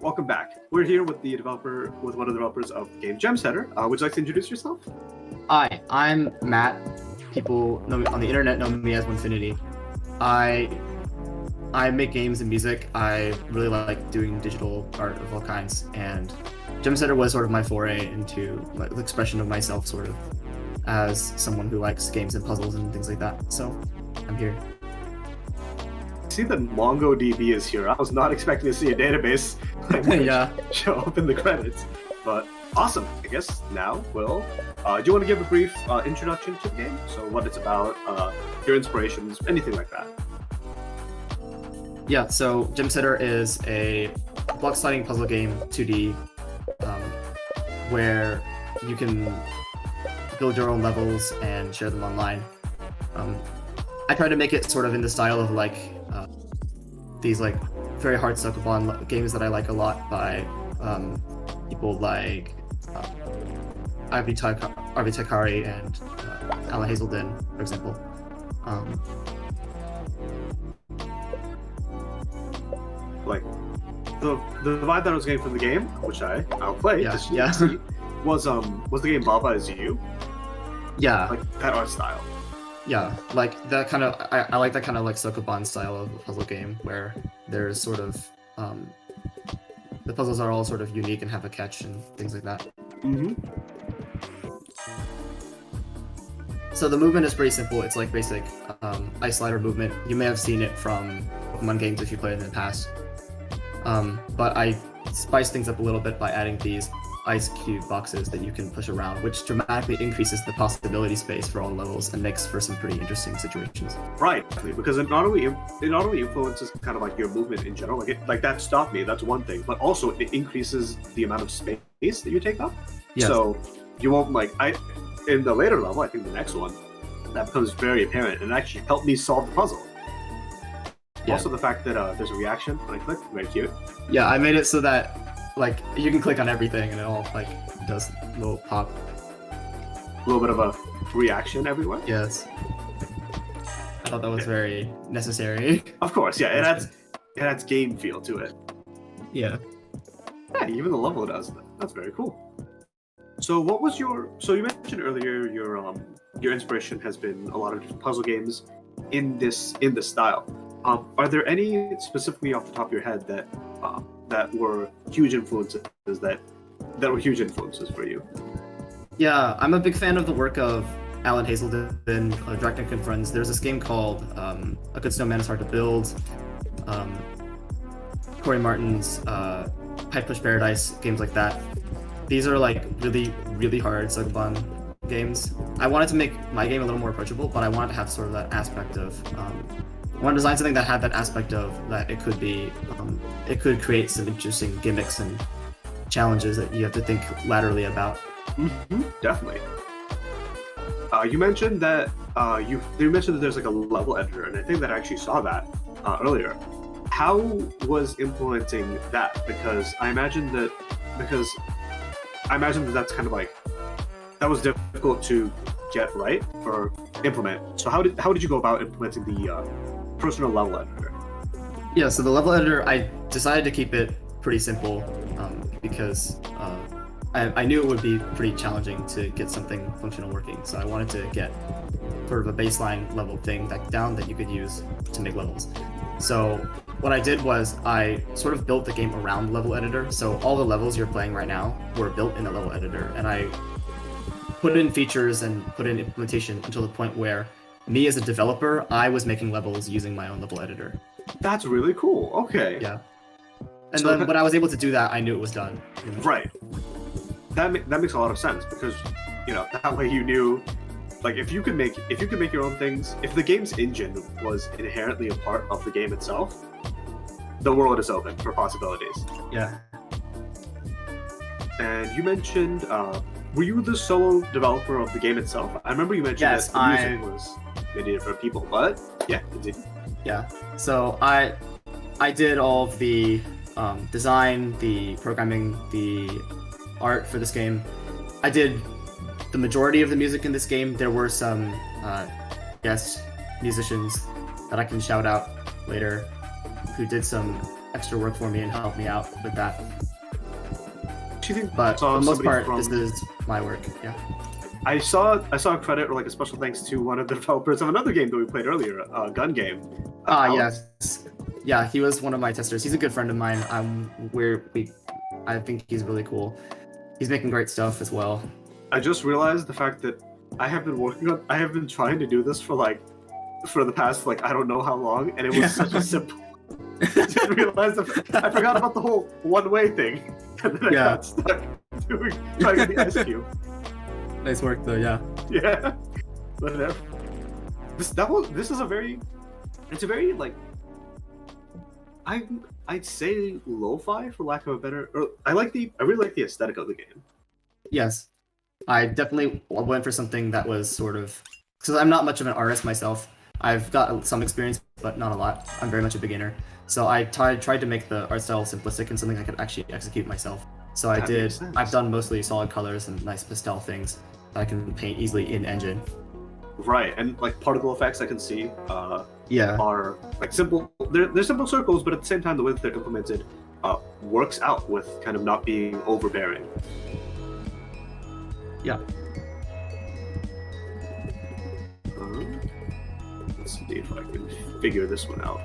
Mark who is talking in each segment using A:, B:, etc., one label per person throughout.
A: welcome back. We're here with one of the developers of the game Gemsetter. Would you like to introduce yourself?
B: Hi, I'm Matt. People know me on the internet know me as Winfinity. I make games and music. I really like doing digital art of all kinds, and Gemsetter was sort of my foray into the expression of myself, sort of as someone who likes games and puzzles and things like that. So I'm here.
A: I see that MongoDB is here. I was not expecting to see a database
B: Yeah.
A: show up in the credits, but awesome. I guess now we'll. Do you want to give a brief introduction to the game? So what it's about, your inspirations, anything like that.
B: Yeah. So Gemsetter is a block sliding puzzle game, 2D, where you can build your own levels and share them online. I try to make it sort of in the style of these very hard suck-upon games that I like a lot by people like Arvi Takari and Alan Hazelden, for example.
A: The vibe that I was getting from the game, which I'll play,
B: Yeah.
A: was the game Baba Is You?
B: Yeah.
A: Like that art style.
B: Yeah, like that kind of. I like that kind of like Sokoban style of a puzzle game where there's sort of the puzzles are all sort of unique and have a catch and things like that.
A: Mm-hmm.
B: So the movement is pretty simple. It's like basic ice slider movement. You may have seen it from Pokemon games if you played it in the past. But I spice things up a little bit by adding these ice cube boxes that you can push around, which dramatically increases the possibility space for all levels and makes for some pretty interesting situations.
A: Right, because it not only influences kind of like your movement in general, like that stopped me, that's one thing, but also it increases the amount of space that you take up.
B: Yes.
A: So you won't in the later level, I think the next one, that becomes very apparent and actually helped me solve the puzzle. Yeah. Also the fact that there's a reaction when I click, very cute.
B: Yeah, I made it so that you can click on everything and it all does a little pop.
A: A little bit of a reaction everywhere.
B: Yes. I thought that was very necessary.
A: Of course, yeah. It adds game feel to it.
B: Yeah.
A: Yeah, even the level does. That's very cool. So what was so you mentioned earlier your inspiration has been a lot of different puzzle games in this style. Are there any specifically off the top of your head that were huge influences for you?
B: Yeah, I'm a big fan of the work of Alan Hazelden, Draconic and Friends. There's this game called A Good Snowman is Hard to Build. Corey Martin's Pipe Push Paradise, games like that. These are really, really hard suck-upon games. I wanted to make my game a little more approachable, but I wanted to have sort of that aspect of I want to design something that had that aspect of that it could be, it could create some interesting gimmicks and challenges that you have to think laterally about.
A: Mm-hmm, definitely. You mentioned that there's like a level editor, and I think that I actually saw that earlier. How was implementing that? Because I imagine that that's kind of that was difficult to get right or implement. So how did you go about implementing the personal level editor?
B: Yeah, so the level editor, I decided to keep it pretty simple because I knew it would be pretty challenging to get something functional working. So I wanted to get sort of a baseline level thing down that you could use to make levels. So what I did was I sort of built the game around the level editor. So all the levels you're playing right now were built in the level editor, and I put in features and put in implementation until the point where me as a developer, I was making levels using my own level editor.
A: That's really cool. Okay.
B: Yeah. And so then when I was able to do that, I knew it was done.
A: Right. That makes a lot of sense because that way you knew, if you could make your own things, if the game's engine was inherently a part of the game itself, the world is open for possibilities.
B: Yeah.
A: And you mentioned, were you the solo developer of the game itself? I remember you mentioned that the music was made for people, but yeah, continue.
B: Yeah. So I did all of the design, the programming, the art for this game. I did the majority of the music in this game. There were some guest musicians that I can shout out later who did some extra work for me and help me out with that.
A: Do you think
B: But for the most part,
A: from...
B: this is my work. Yeah.
A: I saw a credit or like a special thanks to one of the developers of another game that we played earlier, a gun game. Alex.
B: Yes. Yeah, he was one of my testers. He's a good friend of mine. I think he's really cool. He's making great stuff as well.
A: I just realized the fact that I have been trying to do this for the past like I don't know how long, and it was such a simple. I didn't realize I forgot about the whole one-way thing, and then I got stuck trying to get the ice cube.
B: Nice work though, yeah.
A: Yeah, but this is a very like I'd say lo-fi for lack of a better. Or I really like the aesthetic of the game.
B: Yes, I definitely went for something that was sort of because I'm not much of an artist myself. I've got some experience, but not a lot. I'm very much a beginner. So I tried to make the art style simplistic and something I could actually execute myself. So I've done mostly solid colors and nice pastel things that I can paint easily in engine.
A: Right, and like particle effects I can see
B: Yeah.
A: are like simple. They're simple circles, but at the same time the way that they're implemented works out with kind of not being overbearing.
B: Yeah.
A: Let's see if I can figure this one out.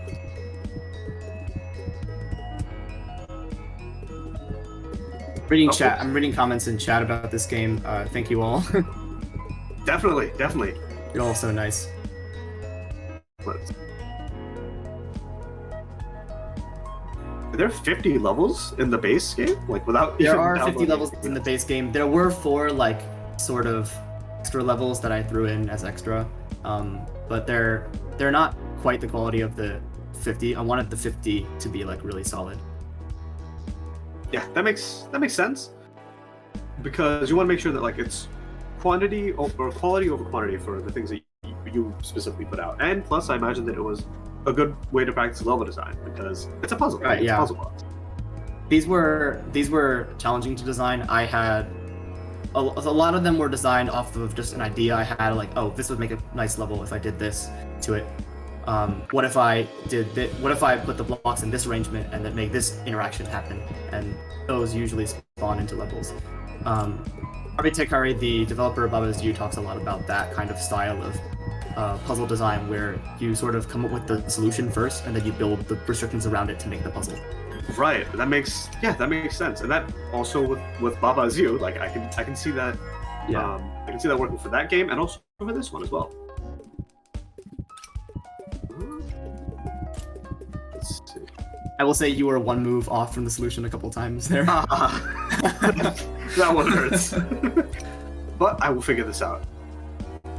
B: Reading chat. I'm reading comments in chat about this game. Thank you all.
A: Definitely.
B: You're all so nice.
A: Let's... Are there 50 levels in the base game? Like without
B: there are 50 levels in the base game. There were 4 like sort of extra levels that I threw in as extra, but they're not quite the quality of the 50. I wanted the 50 to be like really solid.
A: Yeah, that makes sense, because you want to make sure that like it's quantity or quality over quantity for the things that you specifically put out. And plus, I imagine that it was a good way to practice level design because it's a puzzle.
B: Right? Yeah.
A: Puzzle blocks.
B: These were challenging to design. I had a lot of them were designed off of just an idea I had, like, oh, this would make a nice level if I did this to it. What if I what if I put the blocks in this arrangement and then make this interaction happen? And those usually spawn into levels. Tekari, the developer of Baba's You, talks a lot about that kind of style of puzzle design where you sort of come up with the solution first and then you build the restrictions around it to make the puzzle.
A: Right. That makes sense. And that also with Baba's You, like I can see that.
B: Yeah.
A: I can see that working for that game and also for this one as well. Let's see.
B: I will say you were one move off from the solution a couple times there.
A: That one hurts. But I will figure this out.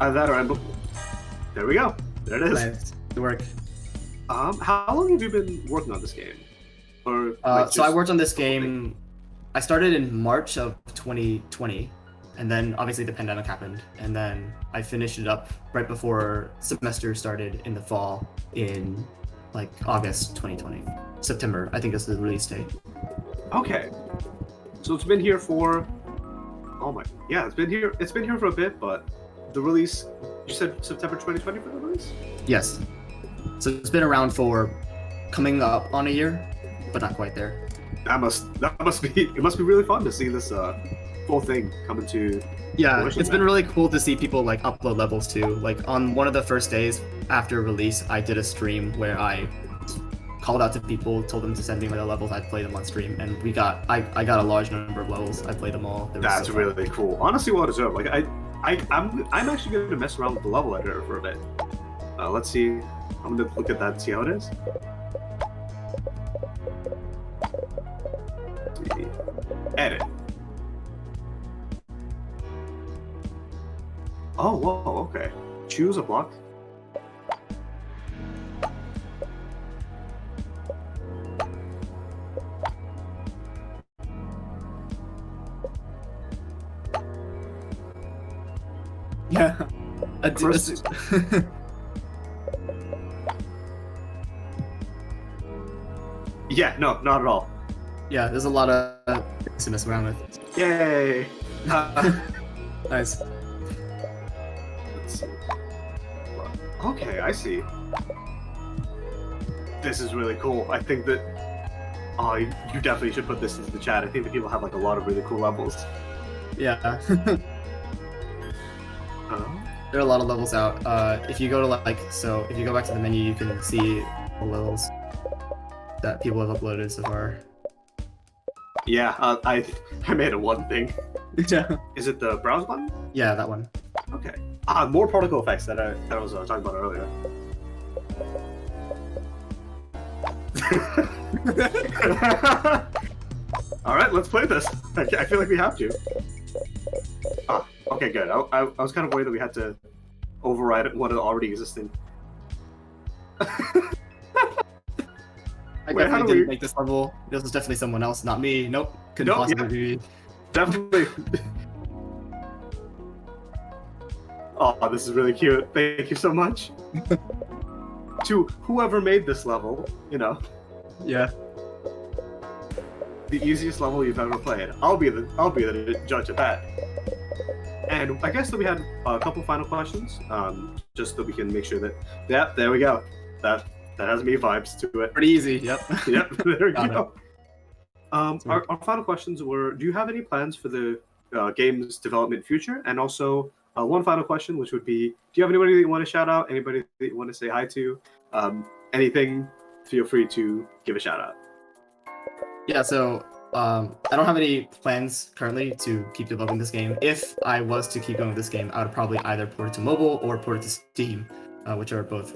A: Either that or I'm... There we go. There it is.
B: Nice. Good work.
A: How long have you been working on this game? Or
B: so I worked on this game. I started in March of 2020, and then obviously the pandemic happened, and then I finished it up right before semester started in the fall in like August 2020. September, I think is the release date.
A: Okay. So it's been here for... Oh my... Yeah, it's been here for a bit, but the release... You said September 2020 for the release?
B: Yes. So it's been around for coming up on a year, but not quite there.
A: It must be really fun to see this whole thing coming to...
B: Yeah, it's been really cool to see people like upload levels too. Like on one of the first days after release, I did a stream where I called out to people, told them to send me the levels, I'd play them on stream, and I got a large number of levels. I played them all.
A: That's so really cool. Honestly, well deserved. Like I'm actually going to mess around with the level editor for a bit. Let's see. I'm going to look at that and see how it is. Let's see. Edit. Oh, whoa, okay. Choose a block.
B: Yeah.
A: Yeah, no, not at all.
B: Yeah, there's a lot of things to mess around with.
A: Yay!
B: Nice.
A: Let's see. Okay, I see. This is really cool. I think that Oh, you definitely should put this into the chat. I think that people have like a lot of really cool levels.
B: Yeah.
A: Uh,
B: There are a lot of levels out. If you go to if you go back to the menu, you can see the levels that people have uploaded so far.
A: yeah, I made a one thing.
B: Yeah.
A: Is it the browse button?
B: Yeah, that one.
A: Okay. More particle effects that I was talking about earlier. All right, let's play this. I feel like we have to. Okay, good. I was kind of worried that we had to override one of the already existing.
B: I
A: Wait, how
B: definitely
A: do
B: didn't
A: we-
B: make this level. This was definitely someone else, not me. Nope. Couldn't
A: Nope,
B: possibly
A: yeah.
B: be me.
A: Definitely. Oh, this is really cute. Thank you so much. To whoever made this level, you know,
B: Yeah.
A: the easiest level you've ever played. I'll be the judge of that. And I guess that we had a couple final questions, just so we can make sure that. Yeah, there we go. That has me vibes to it.
B: Pretty easy. Yep.
A: Yep, there we
B: Got
A: go. Our final questions were: do you have any plans for the game's development future? And also, one final question, which would be: do you have anybody that you want to shout out? Anybody that you want to say hi to? Anything? Feel free to give a shout out.
B: Yeah. So I don't have any plans currently to keep developing this game. If I was to keep going with this game, I would probably either port it to mobile or port it to Steam, which are both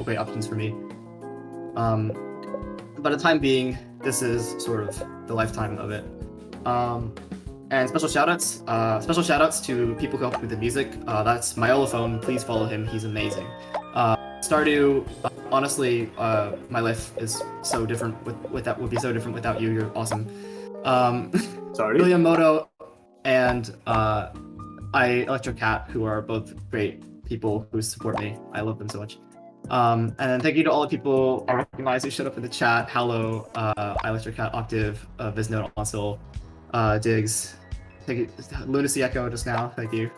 B: great options for me. By the time being, this is sort of the lifetime of it. And special shoutouts to people who helped with the music. That's Miyolophone. Please follow him. He's amazing. Stardew. Honestly, my life is so different would be so different without you. You're awesome.
A: Sorry.
B: BilliumMoto and iElectrocat, who are both great people who support me. I love them so much. And then thank you to all the people I recognize who showed up in the chat. Hallow, iElectrocat, Octave, Visnote, Onsel, Diggs. Thank you, Lunacy Echo just now. Thank you.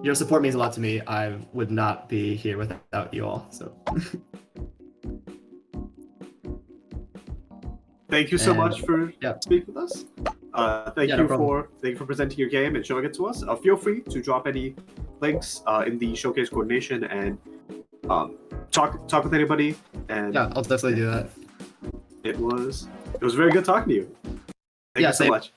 B: Your support means a lot to me. I would not be here without you all. So.
A: Thank you so much for speaking with us. Thank you for presenting your game and showing it to us. Feel free to drop any links in the showcase coordination and talk with anybody. And
B: yeah, I'll definitely do that.
A: It was very good talking to you. Thank you so much.